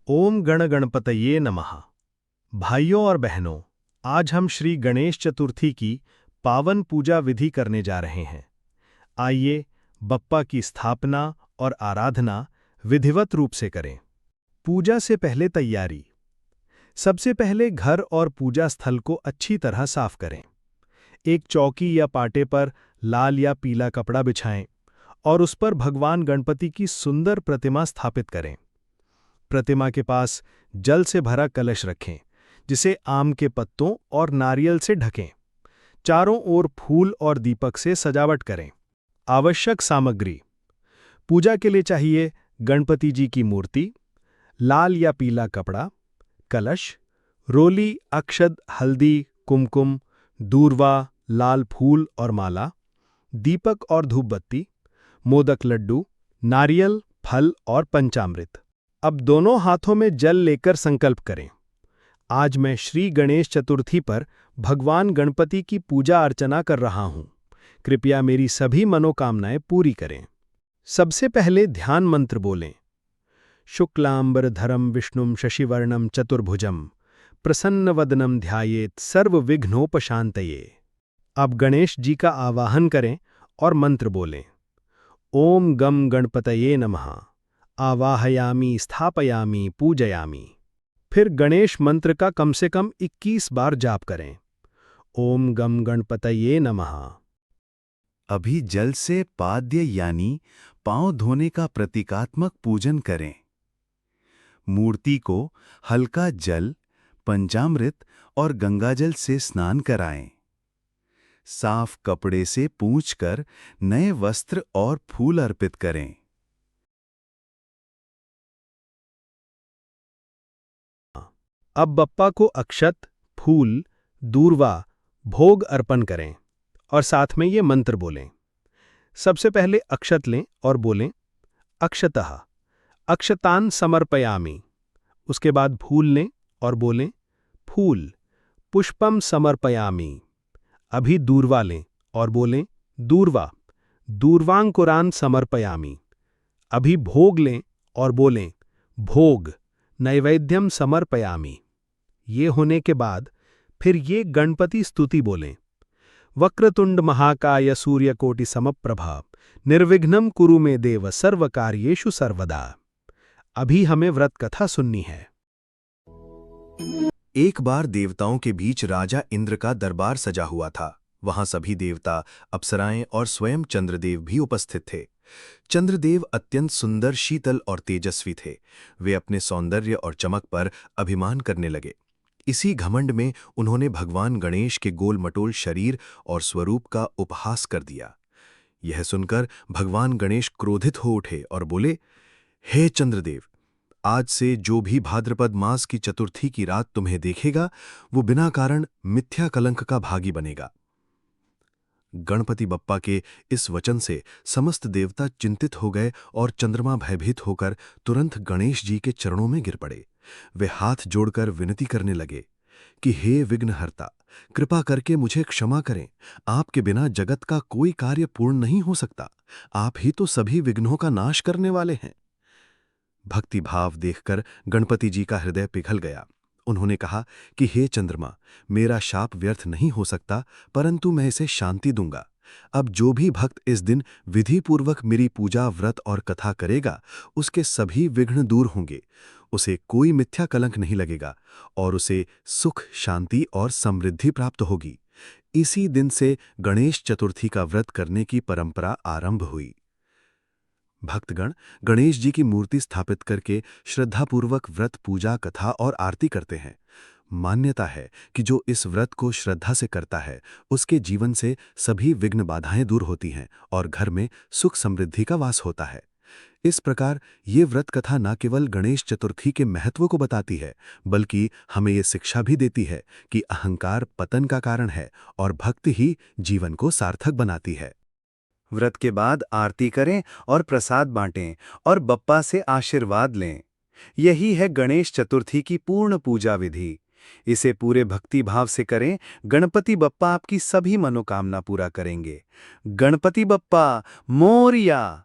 ओम गण गणपतये नमः। भाइयों और बहनों, आज हम श्री गणेश चतुर्थी की पावन पूजा विधि करने जा रहे हैं। आइए बप्पा की स्थापना और आराधना विधिवत रूप से करें। पूजा से पहले तैयारी। सबसे पहले घर और पूजा स्थल को अच्छी तरह साफ करें। एक चौकी या पाटे पर लाल या पीला कपड़ा बिछाएं और उस पर भगवान गणपति की सुंदर प्रतिमा स्थापित करें। प्रतिमा के पास जल से भरा कलश रखें, जिसे आम के पत्तों और नारियल से ढकें। चारों ओर फूल और दीपक से सजावट करें। आवश्यक सामग्री। पूजा के लिए चाहिए गणपति जी की मूर्ति, लाल या पीला कपड़ा, कलश, रोली, अक्षत, हल्दी, कुमकुम, दूर्वा, लाल फूल और माला, दीपक और धूप बत्ती, मोदक लड्डू, नारियल, फल और पंचामृत। अब दोनों हाथों में जल लेकर संकल्प करें। आज मैं श्री गणेश चतुर्थी पर भगवान गणपति की पूजा अर्चना कर रहा हूँ। कृपया मेरी सभी मनोकामनाएं पूरी करें। सबसे पहले ध्यान मंत्र बोलें। शुक्लांबरधरम विष्णुम शशिवर्णम चतुर्भुजम प्रसन्नवदनम ध्यायेत सर्वविघ्नोपशांतये। अब गणेश जी का आवाहन करें और मंत्र बोलें। ओम गम गणपतये नमः। आवाहयामि, स्थापयामि, पूजयामि। फिर गणेश मंत्र का कम से कम 21 बार जाप करें। ओम गम गणपतये नमः। अभी जल से पाद्य यानी पांव धोने का प्रतीकात्मक पूजन करें। मूर्ति को हल्का जल, पंचामृत और गंगाजल से स्नान कराएं। साफ कपड़े से पूंछकर नए वस्त्र और फूल अर्पित करें। अब बप्पा को अक्षत, फूल, दूर्वा, भोग अर्पण करें और साथ में ये मंत्र बोलें। सबसे पहले अक्षत लें और बोलें अक्षतः अक्षतान समर्पयामि। उसके बाद फूल लें और बोलें फूल पुष्पम समर्पयामि। अभी दूर्वा लें और बोलें दूर्वा दूर्वांकुरान समर्पयामि। अभी भोग लें और बोलें भोग नैवेद्यम समर्पयामि। ये होने के बाद फिर ये गणपति स्तुति बोलें। वक्रतुंड महाकाय सूर्यकोटि समप्रभा निर्विघ्नं कुरु मे देव सर्वकार्येषु सर्वदा। अभी हमें व्रत कथा सुननी है। एक बार देवताओं के बीच राजा इंद्र का दरबार सजा हुआ था। वहां सभी देवता, अप्सराएं और स्वयं चंद्रदेव भी उपस्थित थे। चंद्रदेव अत्यंत सुंदर, शीतल और तेजस्वी थे। वे अपने सौंदर्य और चमक पर अभिमान करने लगे। इसी घमंड में उन्होंने भगवान गणेश के गोल-मटोल शरीर और स्वरूप का उपहास कर दिया। यह सुनकर भगवान गणेश क्रोधित हो उठे और बोले, हे चंद्रदेव, आज से जो भी भाद्रपद मास की चतुर्थी की रात तुम्हें देखेगा, वो बिना कारण मिथ्या कलंक का भागी बनेगा। गणपति बप्पा के इस वचन से समस्त देवता चिंतित हो गए और चंद्रमा भयभीत होकर तुरंत गणेश जी के चरणों में गिर पड़े। वे हाथ जोड़कर विनती करने लगे कि हे विघ्नहर्ता, कृपा करके मुझे क्षमा करें। आपके बिना जगत का कोई कार्य पूर्ण नहीं हो सकता। आप ही तो सभी विघ्नों का नाश करने वाले हैं। भक्ति भाव देखकर गणपति जी का हृदय पिघल गया। उन्होंने कहा कि हे चंद्रमा, मेरा शाप व्यर्थ नहीं हो सकता, परंतु मैं इसे शांति दूंगा। अब जो भी भक्त इस दिन विधिपूर्वक मेरी पूजा, व्रत और कथा करेगा, उसके सभी विघ्न दूर होंगे। उसे कोई मिथ्या कलंक नहीं लगेगा और उसे सुख, शांति और समृद्धि प्राप्त होगी। इसी दिन से गणेश चतुर्थी का व्रत करने की परंपरा आरंभ हुई। भक्तगण गणेश जी की मूर्ति स्थापित करके श्रद्धापूर्वक व्रत, पूजा, कथा और आरती करते हैं। मान्यता है कि जो इस व्रत को श्रद्धा से करता है, उसके जीवन से सभी विघ्न बाधाएं दूर होती हैं और घर में सुख समृद्धि का वास होता है। इस प्रकार ये व्रत कथा न केवल गणेश चतुर्थी के महत्व को बताती है, बल्कि हमें ये शिक्षा भी देती है कि अहंकार पतन का कारण है और भक्ति ही जीवन को सार्थक बनाती है। व्रत के बाद आरती करें और प्रसाद बांटें और बप्पा से आशीर्वाद लें। यही है गणेश चतुर्थी की पूर्ण पूजा विधि। इसे पूरे भक्ति भाव से करें। गणपति बप्पा आपकी सभी मनोकामना पूरा करेंगे। गणपति बप्पा मोरया।